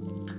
you.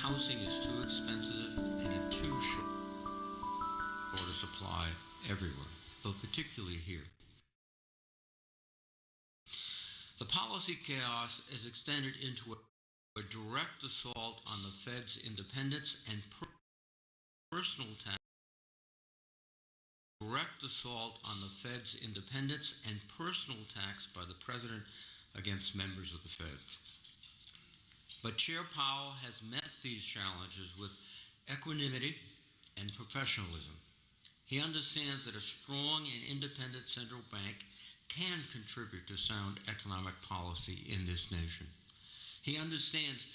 housing is too expensive and in too short a supply everywhere, but particularly here. The policy chaos is extended into a direct assault on the Fed's independence and personal tax. Direct assault on the Fed's independence and personal attacks by the President against members of the Fed. But Chair Powell has met these challenges with equanimity and professionalism. He understands that a strong and independent central bank can contribute to sound economic policy in this nation. He understands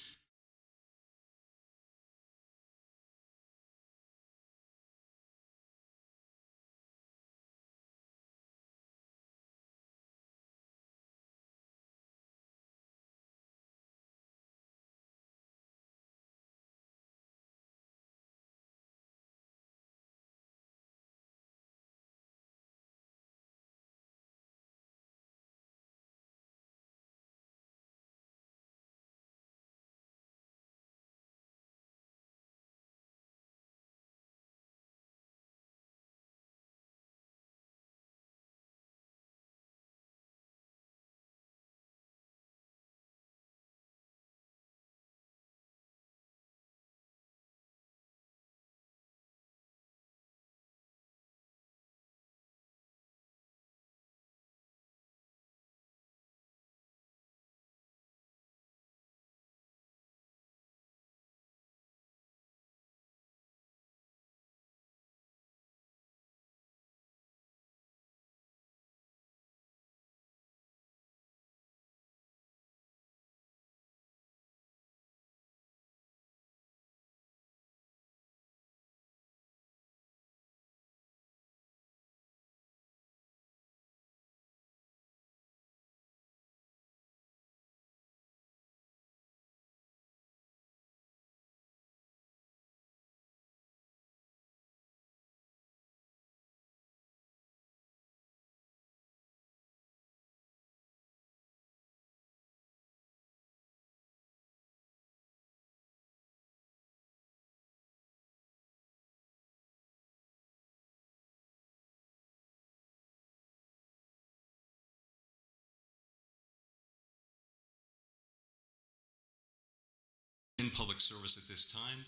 in public service at this time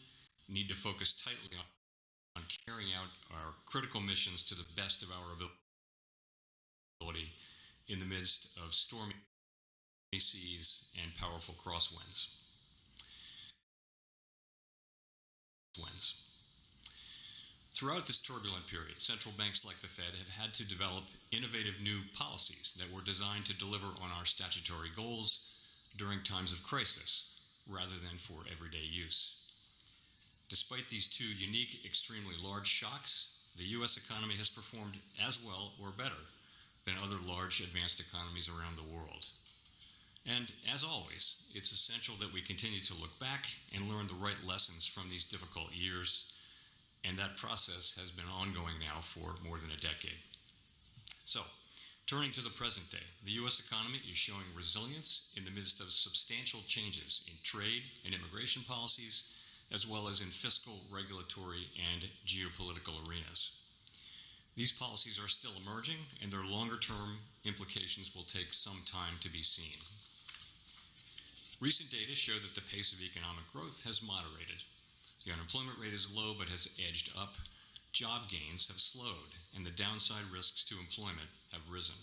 need to focus tightly on carrying out our critical missions to the best of our ability in the midst of stormy seas and powerful crosswinds. Throughout this turbulent period, central banks like the Fed have had to develop innovative new policies that were designed to deliver on our statutory goals during times of crisis, rather than for everyday use. Despite these two unique, extremely large shocks, the U.S. economy has performed as well or better than other large advanced economies around the world. And as always, it's essential that we continue to look back and learn the right lessons from these difficult years, and that process has been ongoing now for more than a decade. So, turning to the present day, the U.S. economy is showing resilience in the midst of substantial changes in trade and immigration policies, as well as in fiscal, regulatory, and geopolitical arenas. These policies are still emerging, and their longer-term implications will take some time to be seen. Recent data show that the pace of economic growth has moderated. The unemployment rate is low but has edged up. Job gains have slowed, and the downside risks to employment have risen.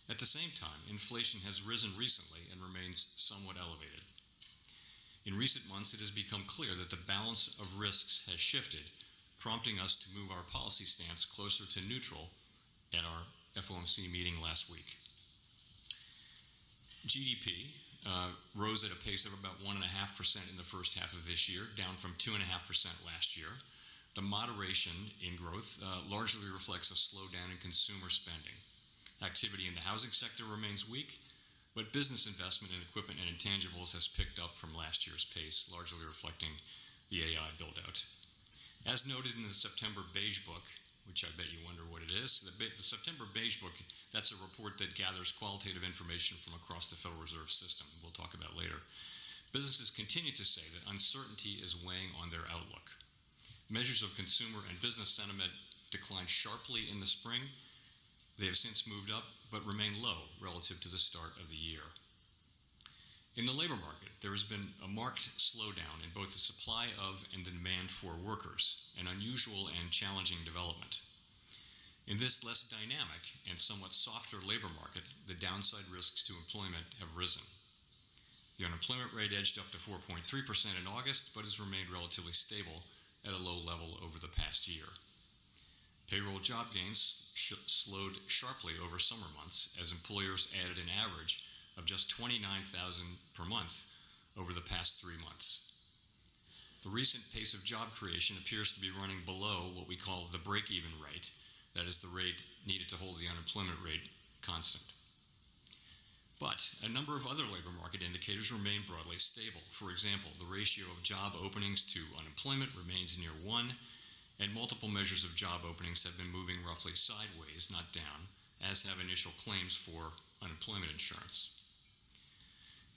At the same time, inflation has risen recently and remains somewhat elevated. In recent months, it has become clear that the balance of risks has shifted, prompting us to move our policy stance closer to neutral at our FOMC meeting last week. GDP rose at a pace of about 1.5% in the first half of this year, down from 2.5% last year. The moderation in growth largely reflects a slowdown in consumer spending. Activity in the housing sector remains weak, but business investment in equipment and intangibles has picked up from last year's pace, largely reflecting the AI build-out. As noted in the September Beige Book, which I bet you wonder what it is, the September Beige Book, that's a report that gathers qualitative information from across the Federal Reserve System. We'll talk about later. Businesses continue to say that uncertainty is weighing on their outlook. Measures of consumer and business sentiment declined sharply in the spring. They have since moved up, but remain low relative to the start of the year. In the labor market, there has been a marked slowdown in both the supply of and the demand for workers, an unusual and challenging development. In this less dynamic and somewhat softer labor market, the downside risks to employment have risen. The unemployment rate edged up to 4.3% in August, but has remained relatively stable at a low level over the past year. Payroll job gains slowed sharply over summer months as employers added an average of just 29,000 per month over the past 3 months. The recent pace of job creation appears to be running below what we call the break-even rate, that is the rate needed to hold the unemployment rate constant. But a number of other labor market indicators remain broadly stable. For example, the ratio of job openings to unemployment remains near 1, and multiple measures of job openings have been moving roughly sideways, not down, as have initial claims for unemployment insurance.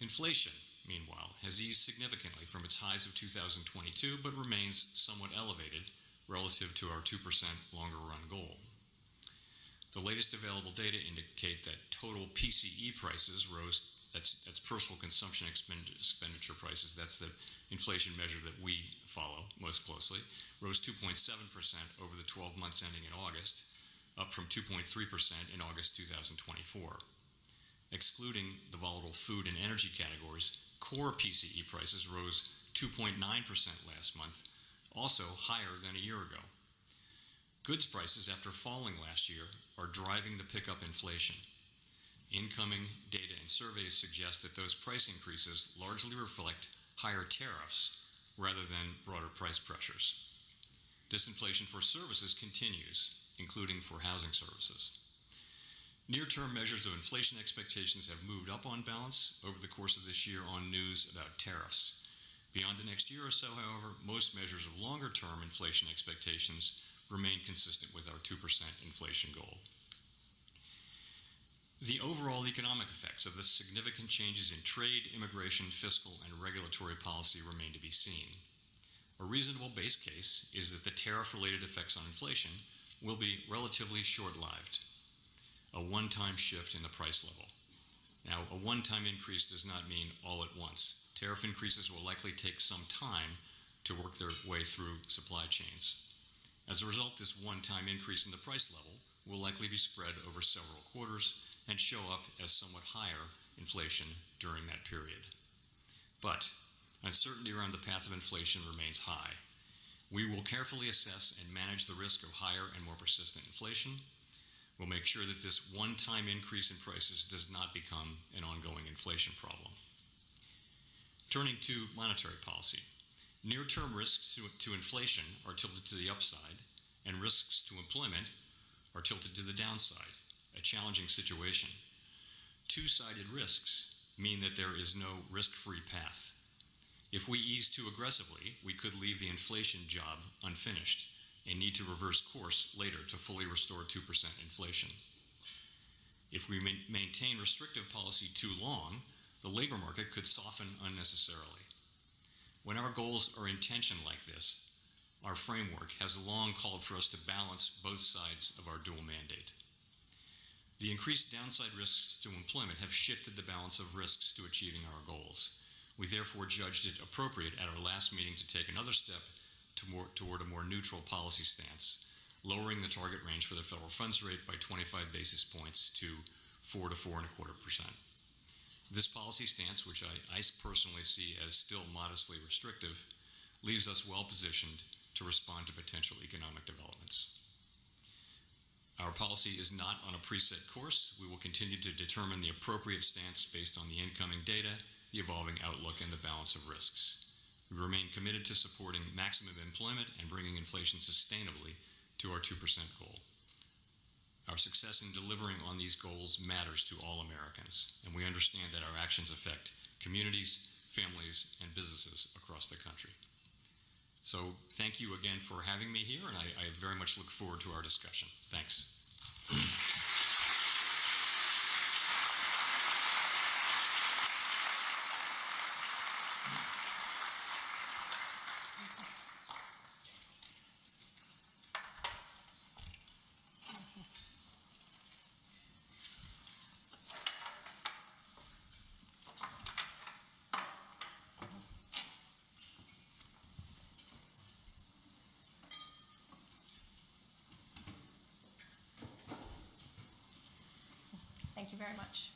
Inflation, meanwhile, has eased significantly from its highs of 2022, but remains somewhat elevated relative to our 2% longer-run goal. The latest available data indicate that total PCE prices rose, that's personal consumption expenditure prices, that's the inflation measure that we follow most closely, rose 2.7% over the 12 months ending in August, up from 2.3% in August 2024. Excluding the volatile food and energy categories, core PCE prices rose 2.9% last month, also higher than a year ago. Goods prices, after falling last year, are driving the pickup inflation. Incoming data and surveys suggest that those price increases largely reflect higher tariffs rather than broader price pressures. Disinflation for services continues, including for housing services. Near-term measures of inflation expectations have moved up on balance over the course of this year on news about tariffs. Beyond the next year or so, however, most measures of longer-term inflation expectations remain consistent with our 2% inflation goal. The overall economic effects of the significant changes in trade, immigration, fiscal, and regulatory policy remain to be seen. A reasonable base case is that the tariff-related effects on inflation will be relatively short-lived, a one-time shift in the price level. Now, a one-time increase does not mean all at once. Tariff increases will likely take some time to work their way through supply chains. As a result, this one-time increase in the price level will likely be spread over several quarters and show up as somewhat higher inflation during that period. But uncertainty around the path of inflation remains high. We will carefully assess and manage the risk of higher and more persistent inflation. We'll make sure that this one-time increase in prices does not become an ongoing inflation problem. Turning to monetary policy, near-term risks to inflation are tilted to the upside, and risks to employment are tilted to the downside, a challenging situation. Two-sided risks mean that there is no risk-free path. If we ease too aggressively, we could leave the inflation job unfinished and need to reverse course later to fully restore 2% inflation. If we maintain restrictive policy too long, the labor market could soften unnecessarily. When our goals are in tension like this, our framework has long called for us to balance both sides of our dual mandate. The increased downside risks to employment have shifted the balance of risks to achieving our goals. We therefore judged it appropriate at our last meeting to take another step toward a more neutral policy stance, lowering the target range for the federal funds rate by 25 basis points to 4 to 4.25%. This policy stance, which I personally see as still modestly restrictive, leaves us well positioned to respond to potential economic developments. Our policy is not on a preset course. We will continue to determine the appropriate stance based on the incoming data, the evolving outlook, and the balance of risks. We remain committed to supporting maximum employment and bringing inflation sustainably to our 2% goal. Our success in delivering on these goals matters to all Americans, and we understand that our actions affect communities, families, and businesses across the country. So thank you again for having me here, and I very much look forward to our discussion. Thanks. Thank you very much.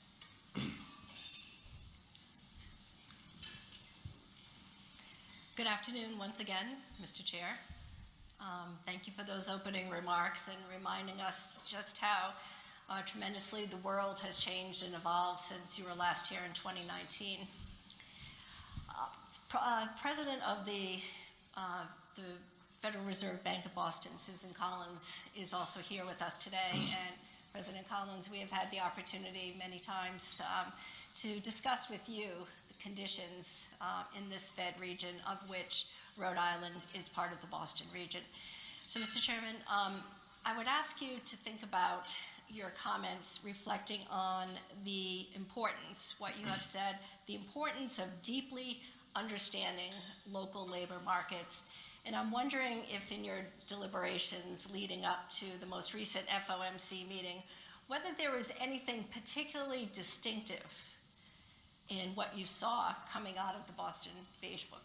Good afternoon once again, Mr. Chair. Thank you for those opening remarks and reminding us just how tremendously the world has changed and evolved since you were last here in 2019. President of the Federal Reserve Bank of Boston, Susan Collins, is also here with us today. And President Collins, we have had the opportunity many times to discuss with you the conditions in this Fed region, of which Rhode Island is part of the Boston region. So, Mr. Chairman, I would ask you to think about your comments reflecting on the importance, what you have said, the importance of deeply understanding local labor markets. And I'm wondering if in your deliberations leading up to the most recent FOMC meeting, whether there was anything particularly distinctive in what you saw coming out of the Boston Beige Book.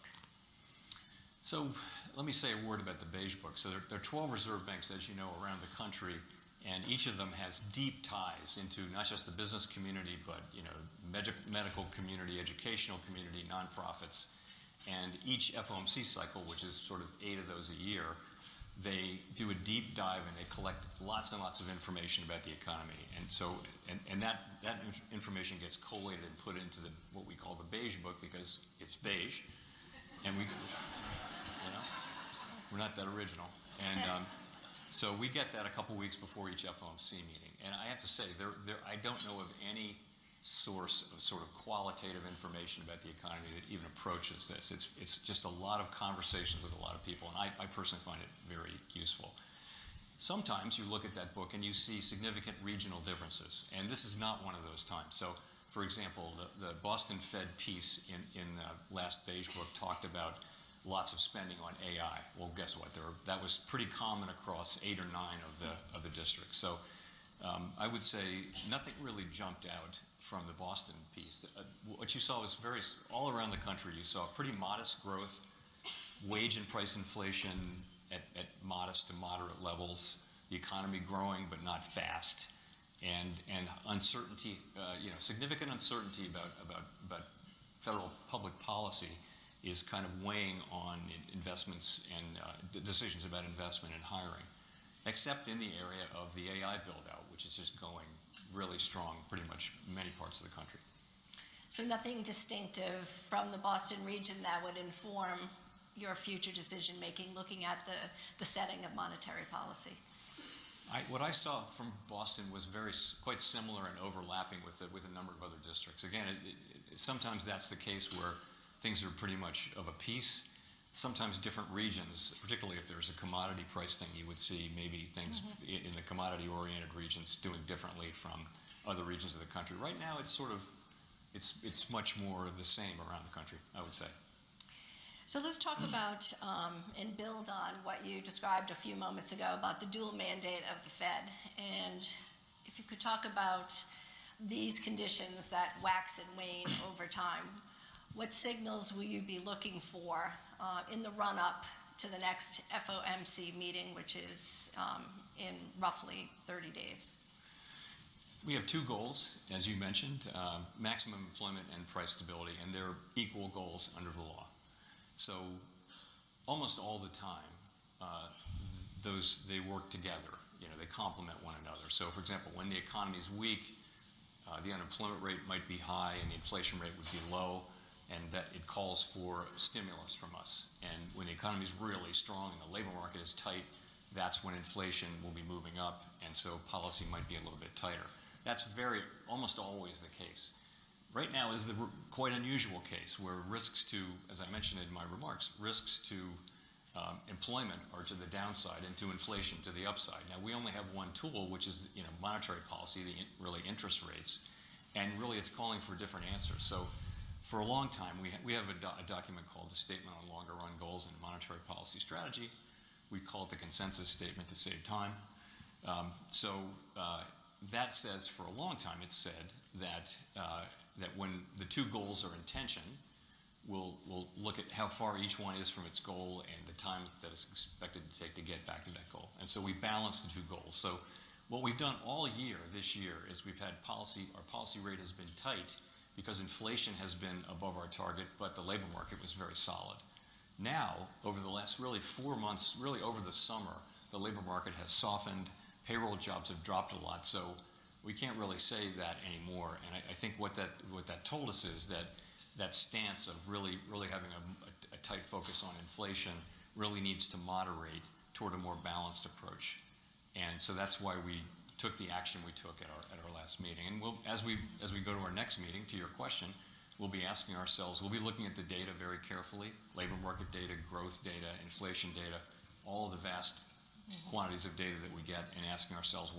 So let me say a word about the Beige Book. So there are 12 reserve banks, as you know, around the country, and each of them has deep ties into not just the business community, but medical community, educational community, nonprofits. And each FOMC cycle, which is sort of 8 of those a year, they do a deep dive and they collect lots and lots of information about the economy. And so, and that information gets collated and put into what we call the Beige Book, because it's beige, and we're not that original. And so we get that a couple weeks before each FOMC meeting. And I have to say, I don't know of any source of sort of qualitative information about the economy that even approaches this. It's just a lot of conversations with a lot of people, and I personally find it very useful. Sometimes you look at that book and you see significant regional differences, and this is not one of those times. So, for example, the Boston Fed piece in the last Beige Book talked about lots of spending on AI. Well, guess what? That was pretty common across 8 or 9 of the districts. So I would say nothing really jumped out from the Boston piece. What you saw was all around the country, you saw pretty modest growth, wage and price inflation at modest to moderate levels, the economy growing but not fast, and uncertainty, significant uncertainty about federal public policy is kind of weighing on investments and decisions about investment and hiring, except in the area of the AI build-out, which is just going really strong pretty much in many parts of the country. So nothing distinctive from the Boston region that would inform your future decision-making, looking at the setting of monetary policy? What I saw from Boston was quite similar and overlapping with a number of other districts. Again, sometimes that's the case where things are pretty much of a piece. Sometimes different regions, particularly if there's a commodity price thing, you would see maybe things in the commodity-oriented regions doing differently from other regions of the country. Right now, it's it's much more the same around the country, I would say. So let's talk about and build on what you described a few moments ago about the dual mandate of the Fed. And if you could talk about these conditions that wax and wane over time, what signals will you be looking for in the run-up to the next FOMC meeting, which is in roughly 30 days? We have 2 goals, as you mentioned, maximum employment and price stability, and they're equal goals under the law. So almost all the time, they work together. They complement one another. So, for example, when the economy is weak, the unemployment rate might be high and the inflation rate would be low, and that it calls for stimulus from us. And when the economy is really strong and the labor market is tight, that's when inflation will be moving up, and so policy might be a little bit tighter. That's almost always the case. Right now is the quite unusual case where risks to, as I mentioned in my remarks, risks to employment are to the downside and to inflation to the upside. Now, we only have one tool, which is monetary policy, really interest rates, and really it's calling for different answers. So for a long time, we have a document called the Statement on Longer Run Goals and Monetary Policy Strategy. We call it the Consensus Statement to save time. That says, for a long time, it's said that when the 2 goals are in tension, we'll look at how far each one is from its goal and the time that it's expected to take to get back to that goal. And so we balance the 2 goals. So What we've done all year this year is we've had our policy rate has been tight because inflation has been above our target, but the labor market was very solid. Now, over the last really 4 months, really over the summer, the labor market has softened, payroll jobs have dropped a lot, so we can't really say that anymore. And I think what that told us is that stance of really having a tight focus on inflation really needs to moderate toward a more balanced approach. And so that's why we took the action we took at our last meeting. And as we go to our next meeting, to your question, we'll be asking ourselves, we'll be looking at the data very carefully, labor market data, growth data, inflation data, all of the vast quantities of data that we get, and asking ourselves,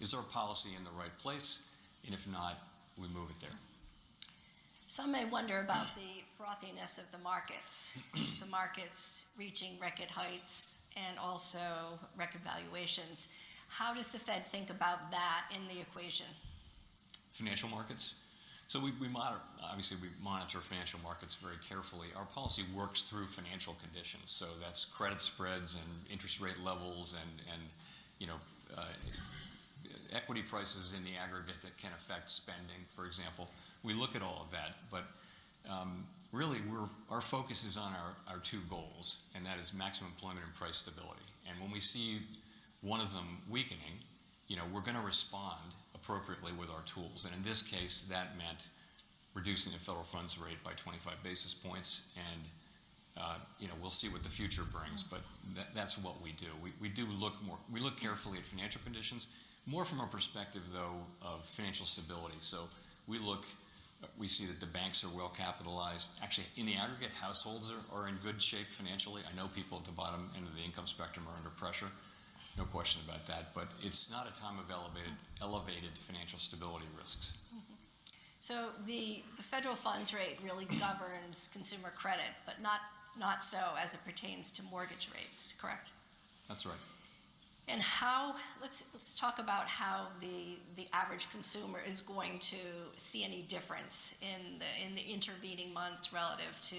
is our policy in the right place? And if not, we move it there. Some may wonder about the frothiness of the markets reaching record heights and also record valuations. How does the Fed think about that in the equation? Financial markets? So we monitor financial markets very carefully. Our policy works through financial conditions, so that's credit spreads and interest rate levels and equity prices in the aggregate that can affect spending, for example. We look at all of that, but really our focus is on our two goals, and that is maximum employment and price stability. And when we see one of them weakening, we're going to respond appropriately with our tools. And in this case, that meant reducing the federal funds rate by 25 basis points. And we'll see what the future brings, but that's what we do. We look carefully at financial conditions, more from a perspective though of financial stability. So we see that the banks are well capitalized. Actually, in the aggregate, households are in good shape financially. I know people at the bottom end of the income spectrum are under pressure. No question about that, but it's not a time of elevated financial stability risks. Mm-hmm. So the federal funds rate really governs consumer credit, but not so as it pertains to mortgage rates, correct? That's right. And let's talk about how the average consumer is going to see any difference in the intervening months relative to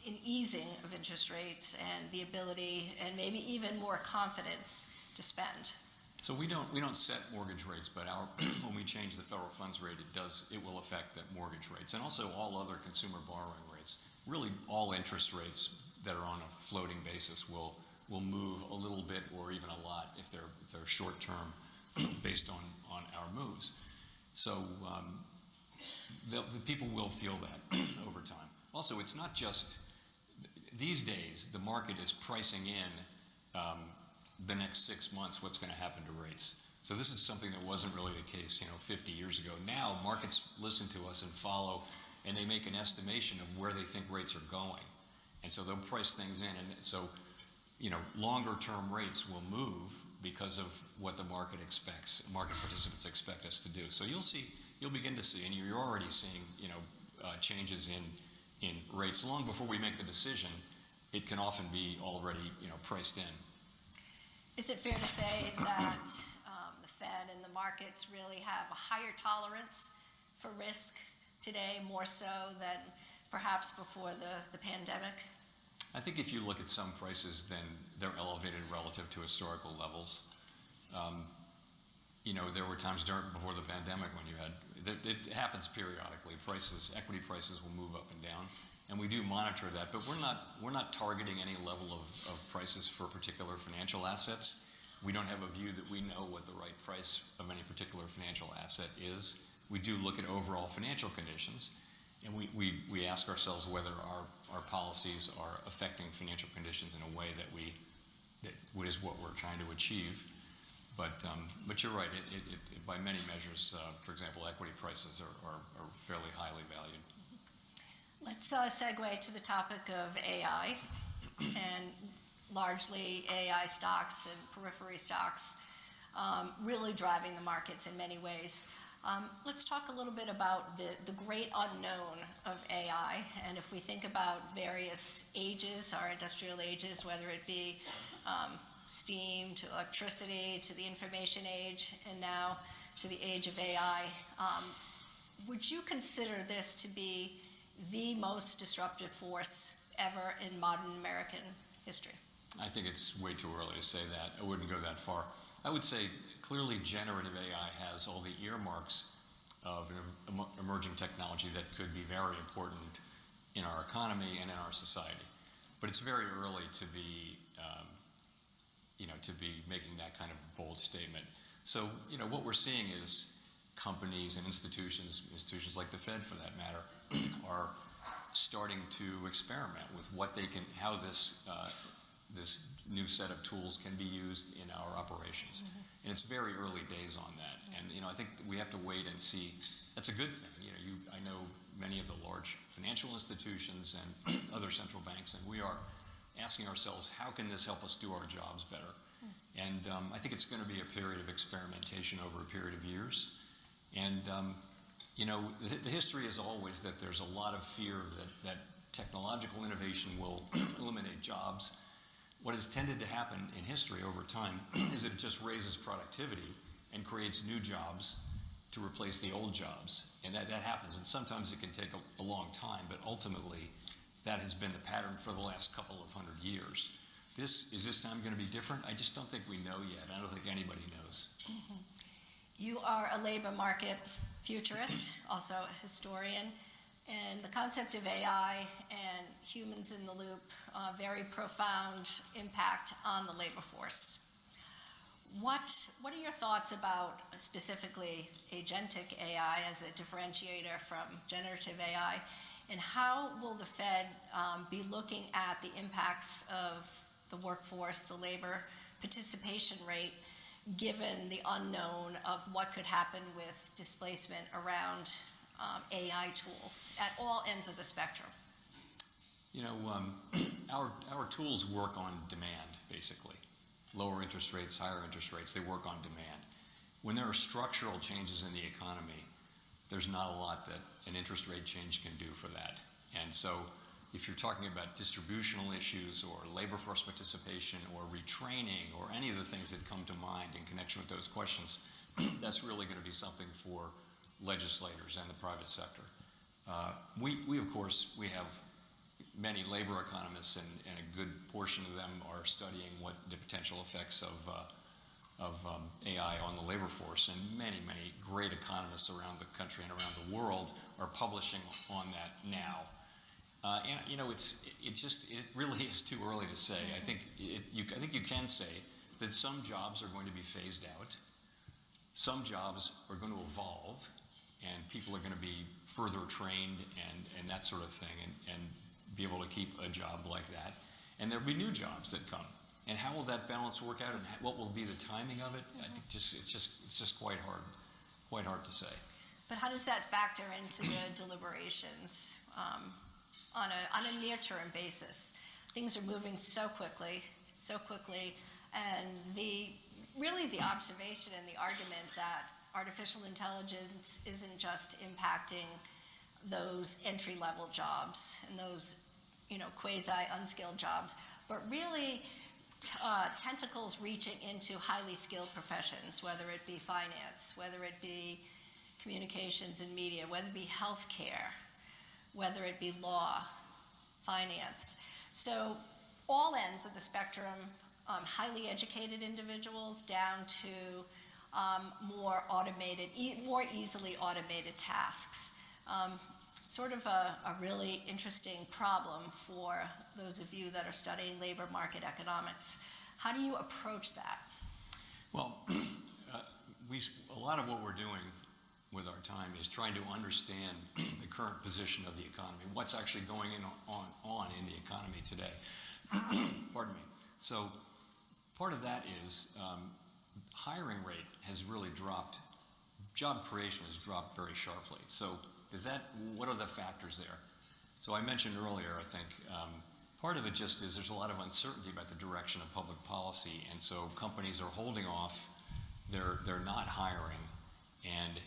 an easing of interest rates and the ability and maybe even more confidence to spend. So we don't set mortgage rates, but when we change the federal funds rate, it will affect the mortgage rates and also all other consumer borrowing rates. Really, all interest rates that are on a floating basis will move a little bit or even a lot if they're short term based on our moves. So the people will feel that over time. Also, it's not just these days, the market is pricing in the next 6 months what's going to happen to rates. So this is something that wasn't really the case 50 years ago. Now markets listen to us and follow, and they make an estimation of where they think rates are going. And so they'll price things in. And so longer term rates will move because of what the market expects, market participants expect us to do. So you'll begin to see, and you're already seeing, changes in rates long before we make the decision. It can often be already, priced in. Is it fair to say that the Fed and the markets really have a higher tolerance for risk today, more so than perhaps before the pandemic? I think if you look at some prices, then they're elevated relative to historical levels. There were times before the pandemic when it happens periodically. Equity prices will move up and down, and we do monitor that. But we're not targeting any level of prices for particular financial assets. We don't have a view that we know what the right price of any particular financial asset is. We do look at overall financial conditions, and we ask ourselves whether our policies are affecting financial conditions in a way that is what we're trying to achieve. But you're right. It by many measures, for example, equity prices are fairly highly valued. Let's segue to the topic of AI and largely AI stocks and periphery stocks really driving the markets in many ways. Let's talk a little bit about the great unknown of AI, and if we think about various ages, our industrial ages, whether it be steam to electricity to the information age and now to the age of AI, would you consider this to be the most disruptive force ever in modern American history? I think it's way too early to say that. I wouldn't go that far. I would say clearly generative AI has all the earmarks of emerging technology that could be very important in our economy and in our society. But it's very early to be, to be making that kind of bold statement. So, what we're seeing is companies and institutions like the Fed for that matter, are starting to experiment with how this new set of tools can be used in our operations. And it's very early days on that. And, I think we have to wait and see. That's a good thing. I know many of the large financial institutions and other central banks, and we are asking ourselves, how can this help us do our jobs better? And I think it's going to be a period of experimentation over a period of years. And, the history is always that there's a lot of fear that technological innovation will eliminate jobs. What has tended to happen in history over time is it just raises productivity and creates new jobs to replace the old jobs. And that happens. And sometimes it can take a long time, but ultimately that has been the pattern for the last couple of 100 years. Is this time going to be different? I just don't think we know yet. I don't think anybody knows. You are a labor market futurist, also a historian, and the concept of AI and humans in the loop, very profound impact on the labor force. What are your thoughts about specifically agentic AI as a differentiator from generative AI, and how will the Fed be looking at the impacts of the workforce, the labor participation rate, given the unknown of what could happen with displacement around AI tools at all ends of the spectrum? Our tools work on demand, basically. Lower interest rates, higher interest rates, they work on demand. When there are structural changes in the economy, there's not a lot that an interest rate change can do for that. And so if you're talking about distributional issues or labor force participation or retraining or any of the things that come to mind in connection with those questions, that's really going to be something for legislators and the private sector. We of course, we have many labor economists, and a good portion of them are studying what the potential effects of AI on the labor force, and many great economists around the country and around the world are publishing on that now. And it really is too early to say. I think you can say that some jobs are going to be phased out, some jobs are going to evolve, and people are going to be further trained and that sort of thing, and be able to keep a job like that. And there'll be new jobs that come. And how will that balance work out, and what will be the timing of it? I think it's just quite hard to say. But how does that factor into the deliberations on a near-term basis? Things are moving so quickly, and the observation and the argument that artificial intelligence isn't just impacting those entry-level jobs and those, quasi-unskilled jobs, but really tentacles reaching into highly skilled professions, whether it be finance, whether it be communications and media, whether it be healthcare, whether it be law, finance. So all ends of the spectrum, highly educated individuals down to more easily automated tasks. Sort of a really interesting problem for those of you that are studying labor market economics. How do you approach that? Well, a lot of what we're doing with our time is trying to understand the current position of the economy, what's actually going on in the economy today. Pardon me. So part of that is hiring rate has really dropped. Job creation has dropped very sharply. So what are the factors there? So I mentioned earlier, I think, part of it just is there's a lot of uncertainty about the direction of public policy, and so companies are holding off. They're not hiring, and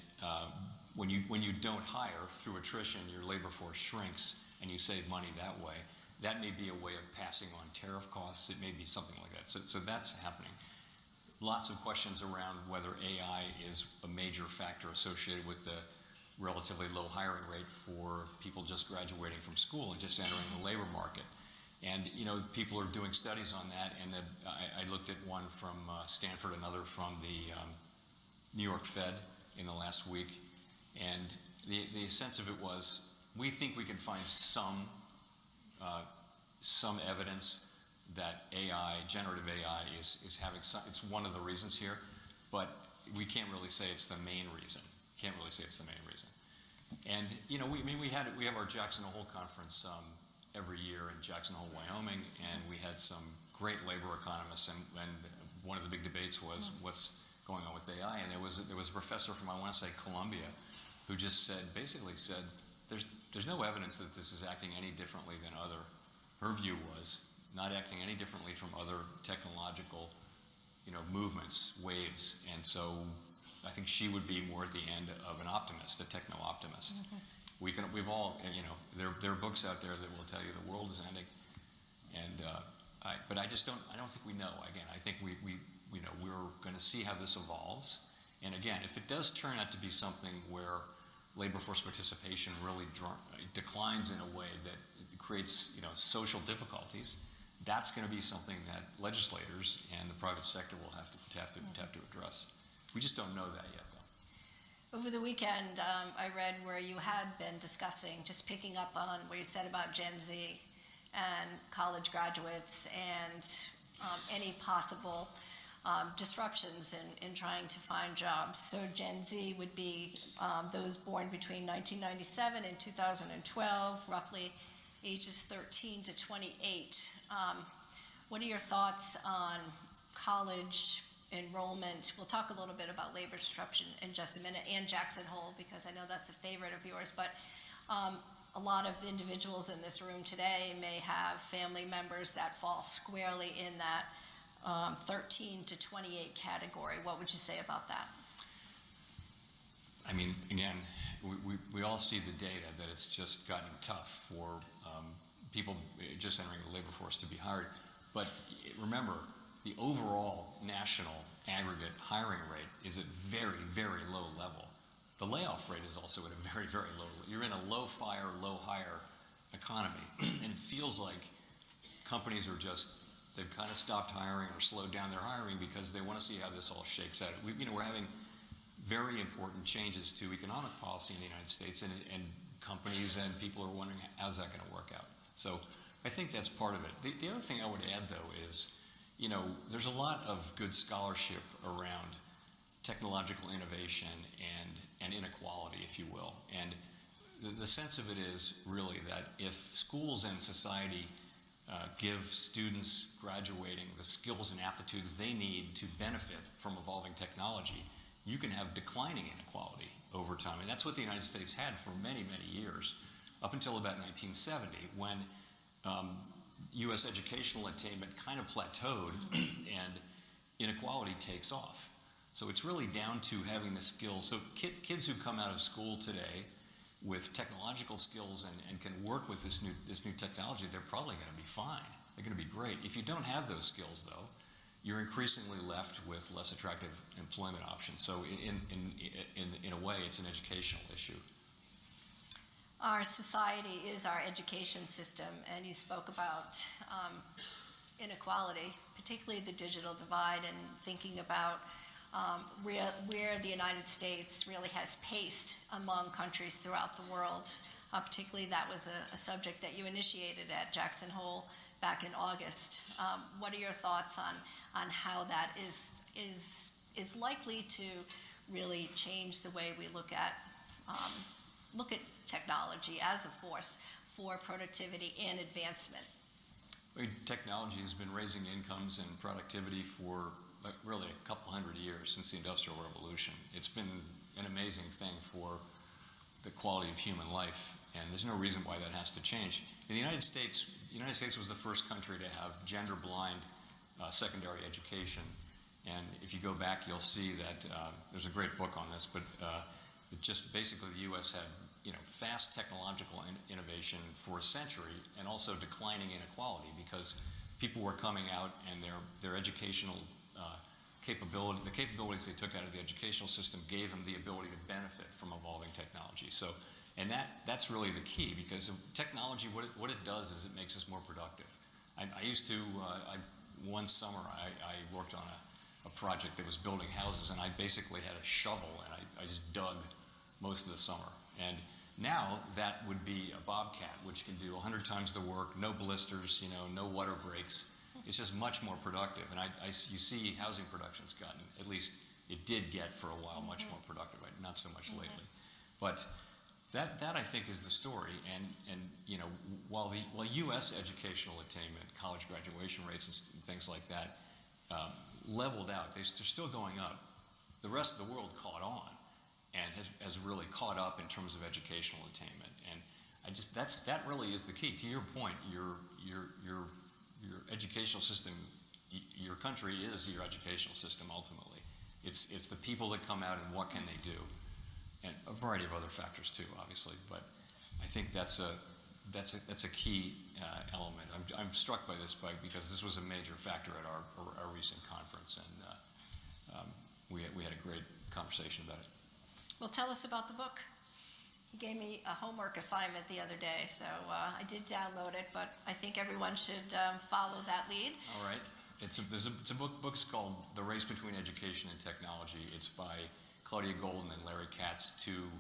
when you don't hire through attrition, your labor force shrinks, and you save money that way. That may be a way of passing on tariff costs. It may be something like that. So that's happening. Lots of questions around whether AI is a major factor associated with the relatively low hiring rate for people just graduating from school and just entering the labor market. And, people are doing studies on that, and I looked at one from Stanford, another from the New York Fed in the last week, and the sense of it was, we think we can find some evidence that AI, generative AI, is having some, it's one of the reasons here, but we can't really say it's the main reason. Can't really say it's the main reason. And, we have our Jackson Hole conference every year in Jackson Hole, Wyoming, and we had some great labor economists, and one of the big debates was what's going on with AI, and there was a professor from, I want to say, Columbia, who just basically said, there's no evidence that this is acting any differently than other. Her view was not acting any differently from other technological, movements, waves, and so I think she would be more at the end of an optimist, a techno-optimist. We've all, there are books out there that will tell you the world is ending, and but I don't think we know. Again, I think we're going to see how this evolves, and again, if it does turn out to be something where labor force participation really declines in a way that creates, social difficulties, that's going to be something that legislators and the private sector will have to address. We just don't know that yet, though. Over the weekend, I read where you had been discussing, just picking up on what you said about Gen Z and college graduates and any possible disruptions in trying to find jobs. So Gen Z would be those born between 1997 and 2012, roughly ages 13 to 28. What are your thoughts on college enrollment? We'll talk a little bit about labor disruption in just a minute, and Jackson Hole, because I know that's a favorite of yours, but a lot of the individuals in this room today may have family members that fall squarely in that 13 to 28 category. What would you say about that? I mean, again, we all see the data that it's just gotten tough for people just entering the labor force to be hired. But remember, the overall national aggregate hiring rate is at very, very low level. The layoff rate is also at a very, very low level. You're in a low fire, low hire economy, and it feels like companies are they've kind of stopped hiring or slowed down their hiring because they want to see how this all shakes out. We're having very important changes to economic policy in the United States, and companies and people are wondering, how's that going to work out? So I think that's part of it. The other thing I would add, though, is, there's a lot of good scholarship around technological innovation and inequality, if you will. And the sense of it is really that if schools and society give students graduating the skills and aptitudes they need to benefit from evolving technology, you can have declining inequality over time. And that's what the United States had for many, many years, up until about 1970, when U.S. educational attainment kind of plateaued and inequality takes off. So it's really down to having the skills. So kids who come out of school today with technological skills and can work with this new technology, they're probably going to be fine. They're going to be great. If you don't have those skills, though, you're increasingly left with less attractive employment options. So in a way, it's an educational issue. Our society is our education system, and you spoke about inequality, particularly the digital divide, and thinking about where the United States really has paced among countries throughout the world. Particularly, that was a subject that you initiated at Jackson Hole back in August. What are your thoughts on how that is likely to really change the way we look at technology as a force for productivity and advancement? I mean, technology has been raising incomes and productivity for really a couple hundred years since the Industrial Revolution. It's been an amazing thing for the quality of human life, and there's no reason why that has to change. In the United States was the first country to have gender-blind secondary education, and if you go back, you'll see that there's a great book on this, but just basically the U.S. had fast technological innovation for a century, and also declining inequality because people were coming out and their educational the capabilities they took out of the educational system gave them the ability to benefit from evolving technology. So, and that's really the key, because technology, what it does is it makes us more productive. I used to, one summer I worked on a project that was building houses, and I basically had a shovel, and I just dug most of the summer. And now that would be a Bobcat, which can do 100 times the work, no blisters, you know, no water breaks. It's just much more productive. And you see housing production's gotten, at least it did get for a while, much more productive, right? Not so much lately. But that I think is the story. And you know, while U.S. educational attainment, college graduation rates and things like that leveled out, they're still going up. The rest of the world caught on and has really caught up in terms of educational attainment. And that really is the key. To your point, your educational system, your country is your educational system ultimately. It's the people that come out and what can they do, and a variety of other factors too, obviously. But I think that's a key element. I'm struck by this because this was a major factor at our recent conference, and we had a great conversation about it. Well, tell us about the book. You gave me a homework assignment the other day, so I did download it, but I think everyone should follow that lead. All right. It's a book's called The Race Between Education and Technology. It's by Claudia Golden and Larry Katz, two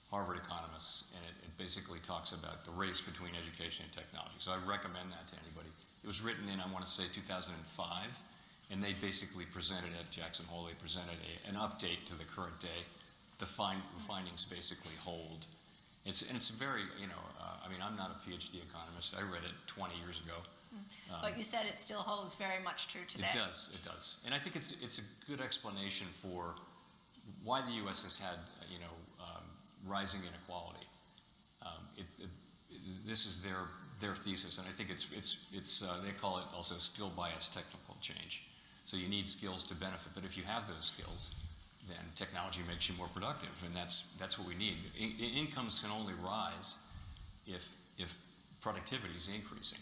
Harvard economists, and it basically talks about the race between education and technology. So I recommend that to anybody. It was written in, I want to say, 2005, and they basically presented at Jackson Hole, they presented an update to the current day. The findings basically hold. It's very, you know, I mean, I'm not a PhD economist. I read it 20 years ago. But you said it still holds very much true today. It does. And I think it's a good explanation for why the U.S. has had, you know, rising inequality. This is their thesis, and I think it's they call it also skill bias technical change. So you need skills to benefit, but if you have those skills, then technology makes you more productive, and that's what we need. Incomes can only rise if productivity is increasing.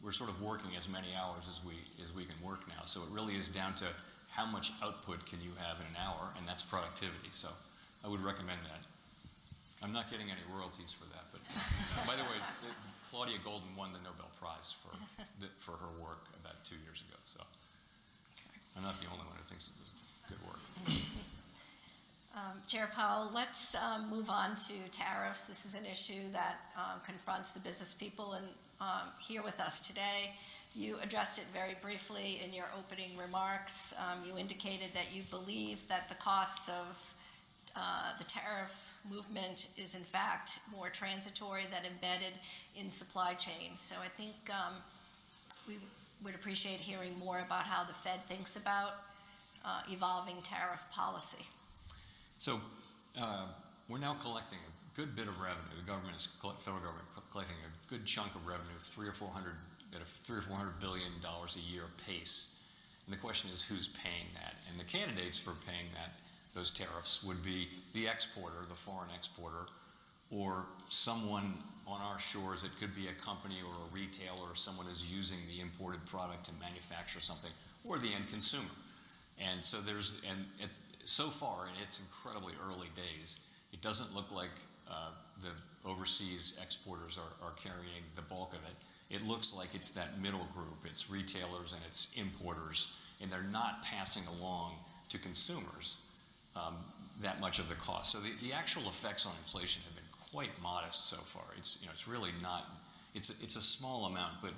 We're sort of working as many hours as we can work now, so it really is down to how much output can you have in an hour, and that's productivity. So I would recommend that. I'm not getting any royalties for that, but by the way, Claudia Golden won the Nobel Prize for her work about 2 years ago, so I'm not the only one who thinks it was good work. Chair Powell, let's move on to tariffs. This is an issue that confronts the business people here with us today. You addressed it very briefly in your opening remarks. You indicated that you believe that the costs of the tariff movement is in fact more transitory than embedded in supply chain. So I think we would appreciate hearing more about how the Fed thinks about evolving tariff policy. So we're now collecting a good bit of revenue. The federal government collecting a good chunk of revenue, at a $300 billion a year pace. And the question is, who's paying that? And the candidates for paying those tariffs would be the exporter, the foreign exporter, or someone on our shores. It could be a company or a retailer, or someone who's using the imported product to manufacture something, or the end consumer. And so so far, in its incredibly early days, it doesn't look like the overseas exporters are carrying the bulk of it. It looks like it's that middle group. It's retailers and it's importers, and they're not passing along to consumers that much of the cost. So the actual effects on inflation have been quite modest so far. It's really not. It's a small amount, but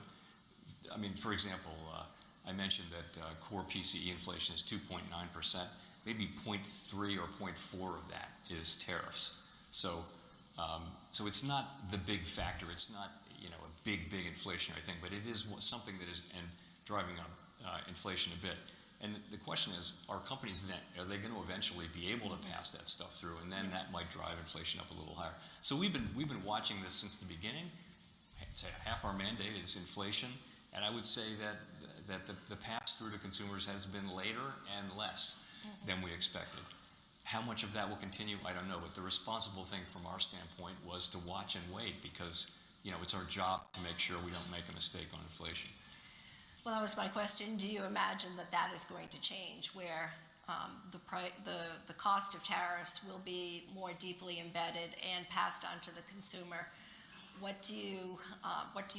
I mean, for example, I mentioned that core PCE inflation is 2.9%. Maybe 0.3 or 0.4 of that is tariffs. So it's not the big factor. It's not a big inflationary thing, but it is something that is driving up inflation a bit. And the question is, are companies are they going to eventually be able to pass that stuff through, and then that might drive inflation up a little higher. So we've been watching this since the beginning. I'd say half our mandate is inflation, and I would say that the pass through to consumers has been later and less than we expected. How much of that will continue, I don't know, but the responsible thing from our standpoint was to watch and wait, because it's our job to make sure we don't make a mistake on inflation. Well, that was my question. Do you imagine that is going to change, where the cost of tariffs will be more deeply embedded and passed on to the consumer? What do you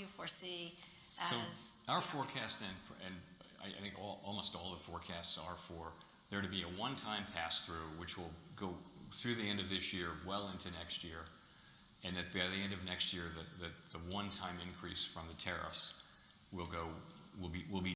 foresee as. So our forecast, and I think almost all the forecasts are for there to be a one-time pass-through, which will go through the end of this year, well into next year, and that by the end of next year, the one-time increase from the tariffs will be